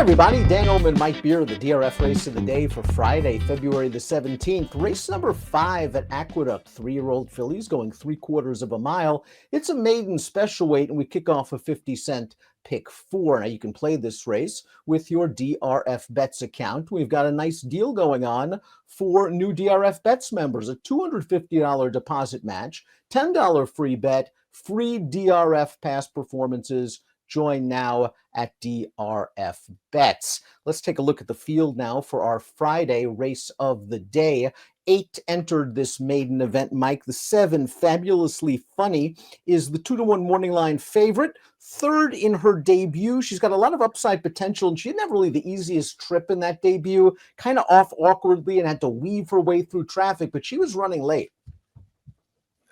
everybody, Dan Illman and Mike Beer, the DRF race of the day for Friday, February the 17th. Race number 5 at Aqueduct, 3-year-old fillies going 3/4 of a mile. It's a maiden special weight, and we kick off a 50-cent pick 4. Now you can play this race with your DRF Bets account. We've got a nice deal going on for new DRF Bets members, a $250 deposit match, $10 free bet, free DRF past performances. Join now at DRF Bets. Let's take a look at the field now for our Friday race of the day. 8 entered this maiden event, Mike. The 7, Fabulously Funny, is the 2-to-1 morning line favorite. Third in her debut. She's got a lot of upside potential, and she didn't have really the easiest trip in that debut. Kind of off awkwardly and had to weave her way through traffic, but she was running late.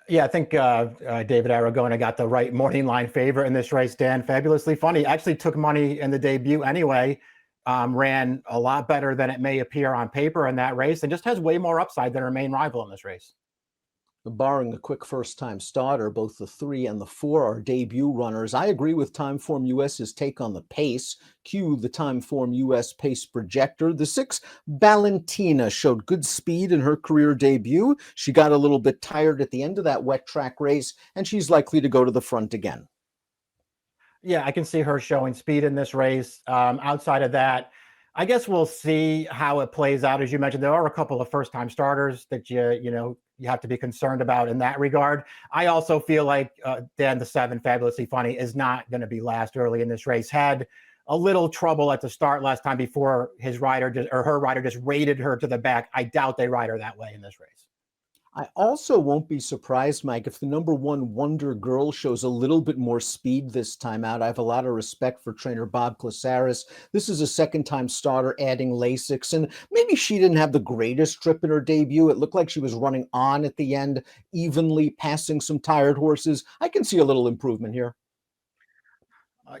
Yeah, I think David Aragona got the right morning line favorite in this race, Dan. Fabulously Funny actually took money in the debut anyway, ran a lot better than it may appear on paper in that race, and just has way more upside than her main rival in this race. Barring a quick first-time starter, both the 3 and the 4 are debut runners. I agree with Timeform US's take on the pace. Cue the Timeform US pace projector. The 6, Valentina, showed good speed in her career debut. She got a little bit tired at the end of that wet track race, and she's likely to go to the front again. Yeah, I can see her showing speed in this race. Outside of that, I guess we'll see how it plays out. As you mentioned, there are a couple of first-time starters that you have to be concerned about in that regard. I also feel like Dan, the 7, Fabulously Funny, is not going to be last early in this race. Had a little trouble at the start last time before her rider just raided her to the back. I doubt they ride her that way in this race. I also won't be surprised, Mike, if the number 1 Wonder Girl shows a little bit more speed this time out. I have a lot of respect for trainer Bob Klasaris. This is a second-time starter adding Lasix, and maybe she didn't have the greatest trip in her debut. It looked like she was running on at the end, evenly passing some tired horses. I can see a little improvement here.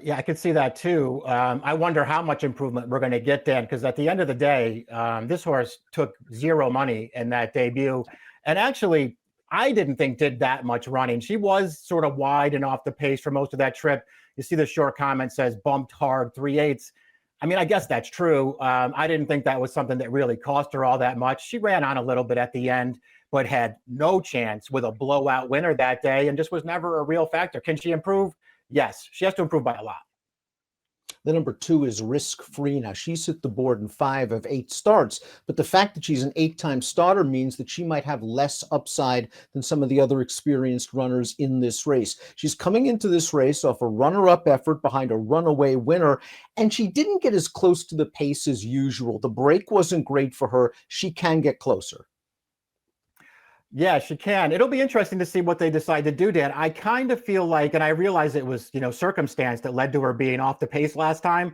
Yeah, I could see that too. I wonder how much improvement we're going to get, Dan, because at the end of the day, this horse took 0 money in that debut. And actually, I didn't think did that much running. She was sort of wide and off the pace for most of that trip. You see the short comment says bumped hard 3/8. I mean, I guess that's true. I didn't think that was something that really cost her all that much. She ran on a little bit at the end, but had no chance with a blowout winner that day and just was never a real factor. Can she improve? Yes, she has to improve by a lot. The number 2 is Risk Free. Now, she's hit the board in 5 of 8 starts, but the fact that she's an 8-time starter means that she might have less upside than some of the other experienced runners in this race. She's coming into this race off a runner-up effort behind a runaway winner, and she didn't get as close to the pace as usual. The break wasn't great for her. She can get closer. Yeah, she can. It'll be interesting to see what they decide to do, Dan. I kind of feel like, and I realize it was, circumstance that led to her being off the pace last time.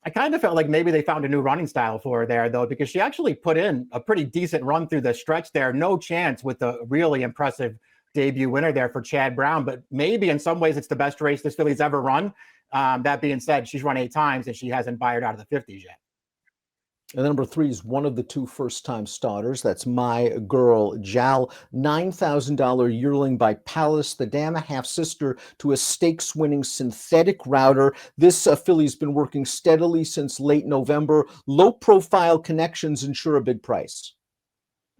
I kind of felt like maybe they found a new running style for her there, though, because she actually put in a pretty decent run through the stretch there. No chance with the really impressive debut winner there for Chad Brown, but maybe in some ways it's the best race this filly's ever run. That being said, she's run 8 times and she hasn't fired out of the 50s yet. And number 3 is one of the 2 first-time starters. That's My Girl Jal, $9,000 yearling by Palace, the dam, a half-sister to a stakes-winning synthetic router. This filly's been working steadily since late November. Low-profile connections ensure a big price.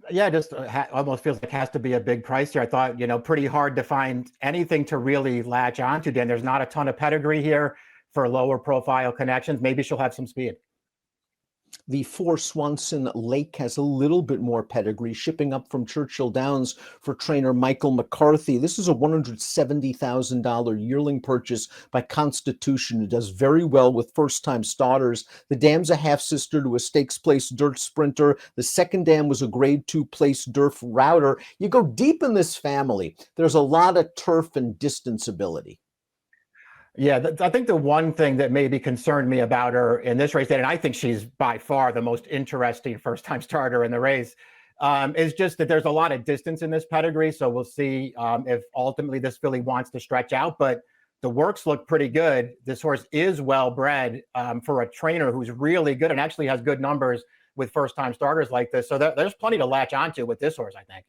Yeah, just almost feels like it has to be a big price here. I thought, pretty hard to find anything to really latch onto, Dan. There's not a ton of pedigree here for lower-profile connections. Maybe she'll have some speed. The 4 Swanson Lake has a little bit more pedigree, shipping up from Churchill Downs for trainer Michael McCarthy. This is a $170,000 yearling purchase by Constitution. It does very well with first-time starters. The dam's a half-sister to a stakes-place dirt sprinter. The second dam was a grade 2 place dirt router. You go deep in this family, there's a lot of turf and distance ability. Yeah, I think the one thing that maybe concerned me about her in this race, and I think she's by far the most interesting first-time starter in the race, is just that there's a lot of distance in this pedigree. So we'll see if ultimately this filly wants to stretch out. But the works look pretty good. This horse is well-bred for a trainer who's really good and actually has good numbers with first-time starters like this. So there's plenty to latch onto with this horse, I think.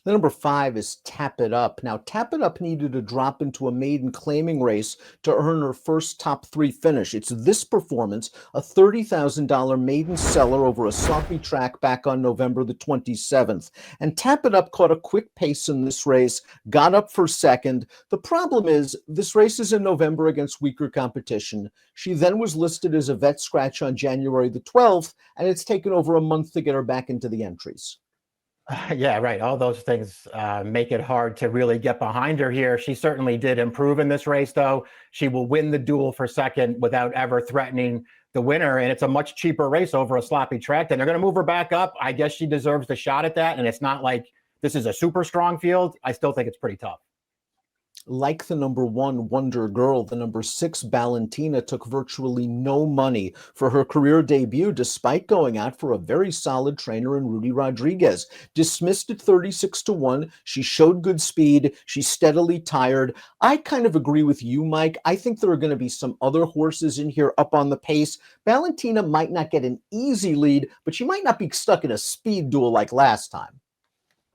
The number 5 is Tap It Up. Now, Tap It Up needed to drop into a maiden claiming race to earn her first top 3 finish. It's this performance, a $30,000 maiden seller over a sloppy track back on November the 27th. And Tap It Up caught a quick pace in this race, got up for second. The problem is, this race is in November against weaker competition. She then was listed as a vet scratch on January the 12th, and it's taken over a month to get her back into the entries. Yeah, right. All those things make it hard to really get behind her here. She certainly did improve in this race, though. She will win the duel for second without ever threatening the winner. And it's a much cheaper race over a sloppy track. Then they're going to move her back up. I guess she deserves the shot at that. And it's not like this is a super strong field. I still think it's pretty tough. Like the number 1 Wonder Girl, the number 6 Valentina took virtually no money for her career debut, despite going out for a very solid trainer in Rudy Rodriguez. Dismissed at 36-1. She showed good speed. She steadily tired. I kind of agree with you, Mike. I think there are going to be some other horses in here up on the pace. Valentina might not get an easy lead, but she might not be stuck in a speed duel like last time.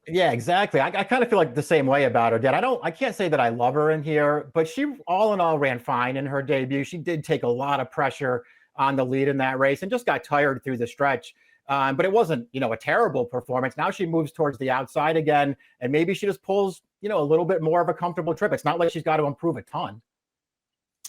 Yeah, exactly. I kind of feel like the same way about her, Dad. I can't say that I love her in here, but she all in all ran fine in her debut. She did take a lot of pressure on the lead in that race and just got tired through the stretch. But it wasn't, a terrible performance. Now she moves towards the outside again, and maybe she just pulls, a little bit more of a comfortable trip. It's not like she's got to improve a ton.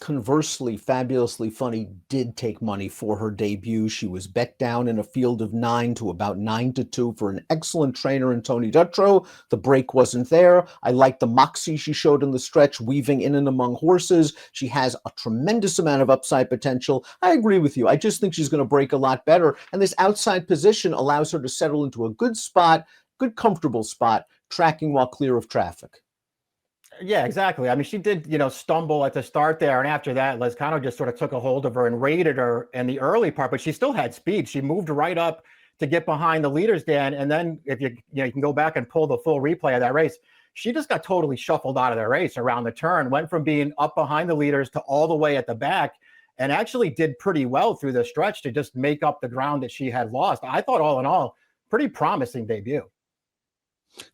Conversely, Fabulously Funny did take money for her debut. She was bet down in a field of 9 to about 9-2 for an excellent trainer in Tony Dutrow. The break wasn't there. I like the moxie she showed in the stretch, weaving in and among horses. She has a tremendous amount of upside potential. I agree with you. I just think she's going to break a lot better. And this outside position allows her to settle into a good spot, good comfortable spot, tracking while clear of traffic. Yeah, exactly. I mean, she did, stumble at the start there. And after that, Lezcano just sort of took a hold of her and raided her in the early part, but she still had speed. She moved right up to get behind the leaders, Dan. And then if you can go back and pull the full replay of that race, she just got totally shuffled out of the race around the turn, went from being up behind the leaders to all the way at the back, and actually did pretty well through the stretch to just make up the ground that she had lost. I thought all in all, pretty promising debut.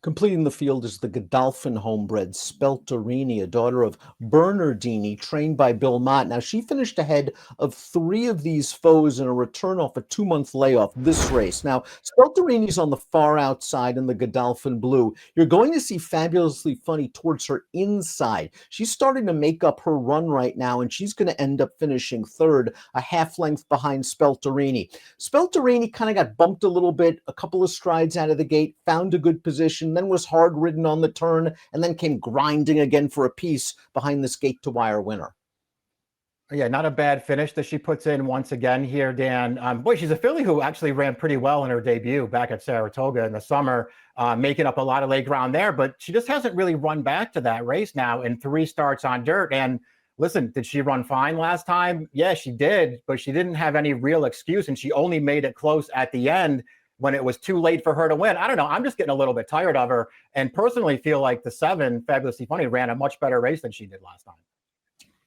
Completing the field is the Godolphin homebred Spelterini, a daughter of Bernardini, trained by Bill Mott. Now, she finished ahead of 3 of these foes in a return off a 2-month layoff this race. Now, Spelterini's on the far outside in the Godolphin blue. You're going to see Fabulously Funny towards her inside. She's starting to make up her run right now, and she's going to end up finishing 3rd, a half length behind Spelterini. Spelterini kind of got bumped a little bit, a couple of strides out of the gate, found a good position, then was hard ridden on the turn, and then came grinding again for a piece behind this gate-to-wire winner. Yeah, not a bad finish that she puts in once again here, Dan. Boy, she's a filly who actually ran pretty well in her debut back at Saratoga in the summer, making up a lot of late ground there, but she just hasn't really run back to that race now in 3 starts on dirt. And listen, did she run fine last time? Yeah, she did, but she didn't have any real excuse, and she only made it close at the end when it was too late for her to win. I don't know. I'm just getting a little bit tired of her, and personally feel like the 7, Fabulously Funny, ran a much better race than she did last time.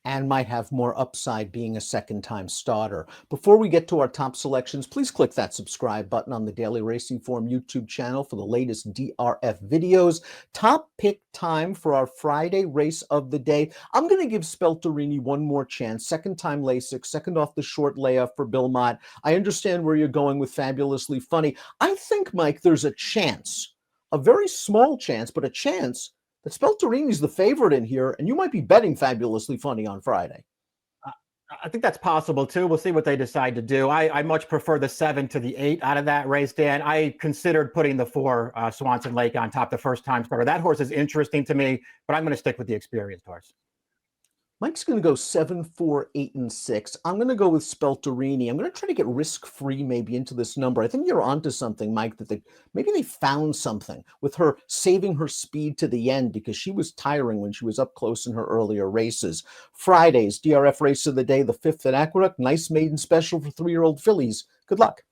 And might have more upside being a second-time starter. Before we get to our top selections, please click that subscribe button on the Daily Racing Form YouTube channel for the latest DRF videos. Top pick time for our Friday race of the day. I'm going to give Spelterini one more chance. Second-time Lasix, second off the short layoff for Bill Mott. I understand where you're going with Fabulously Funny. I think, Mike, there's a chance, a very small chance, but a chance that Spelterini's the favorite in here, and you might be betting Fabulously Funny on Friday. I think that's possible too. We'll see what they decide to do. I much prefer the 7 to the 8 out of that race, Dan. I considered putting the 4 Swanson Lake on top, the first-time starter. That horse is interesting to me, but I'm going to stick with the experienced horse. Mike's going to go 7, 4, 8, and 6. I'm going to go with Spelterini. I'm going to try to get risk-free maybe into this number. I think you're onto something, Mike, that maybe they found something with her saving her speed to the end because she was tiring when she was up close in her earlier races. Friday's DRF race of the day, the 5th at Aqueduct. Nice maiden special for 3-year-old fillies. Good luck.